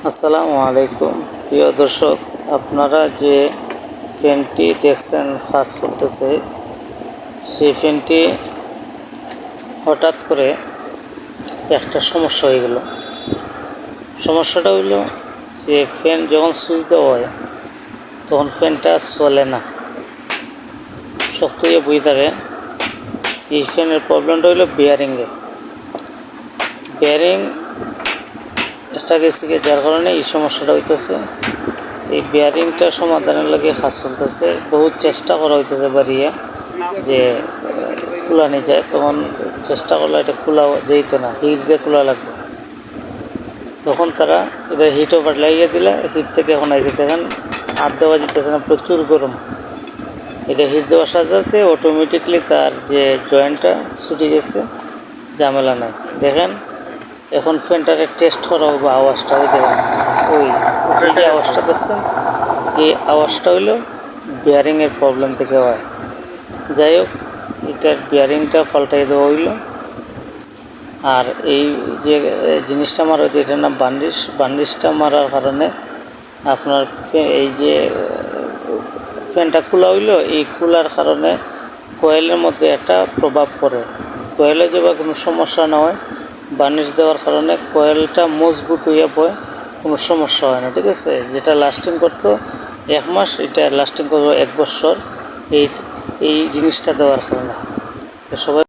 আসসালামু আলাইকুম প্রিয় দর্শক, আপনারা যে ফ্যানটি দেখছেন কাজ করতেছে, সেই ফ্যানটি হঠাৎ করে একটা সমস্যা হয়ে গেল। সমস্যাটা হইল যে ফ্যান যখন সুইচ দেওয়া হয় তখন ফ্যানটা চলে না, শক্ত হয়ে বই থাকে। এই ফ্যানের প্রবলেমটা হইল বেয়ারিং এটা গেছে, যার কারণে এই সমস্যাটা হইতেছে। এই বেয়ারিংটা সমাধানের লাগে কাজ চলতেছে, বহুত চেষ্টা করা হইতেছে বাড়িয়ে যে খোলানি যায়, তখন চেষ্টা করলে এটা খোলা যেত না, হিট দিয়ে খোলা লাগবে। তখন তারা এটা হিট ওভার লাগিয়ে দিলে, হিট থেকে এখন আইসে দেখেন হাত দেওয়া যেতেছে না, প্রচুর গরম। এটা হিট দেওয়ার সাথে সাথে অটোমেটিকলি তার যে জয়েন্টটা ছুটে গেছে, ঝামেলা নাই। দেখেন এখন ফ্যানটারে টেস্ট করা হবে, আওয়াজটা ওই দেখেন, ওই যে আওয়াজটা দেখছেন, এই আওয়াজটা হইল বিয়ারিংয়ের প্রবলেম থেকে হয়। যাই হোক, এটার বিয়ারিংটা পাল্টাই দেওয়া হইল। আর এই যে জিনিসটা মারা হইতো, এটার নাম বার্নিশটা মারার কারণে আপনার এই যে ফ্যানটা খোলা হইল, এই খোলার কারণে কয়েলের মধ্যে একটা প্রভাব পড়ে। কয়েলে যে বা কোনো সমস্যা না হয়, বার্নিশ দেওয়ার কারণে কয়েলটা মজবুত হইয়া পড়ে, কোনো সমস্যা হয় না। ঠিক আছে, যেটা লাস্টিং করতো 1 মাস, এটা লাস্টিং করবো 1 বছর এই জিনিসটা দেওয়ার কারণে। সবাই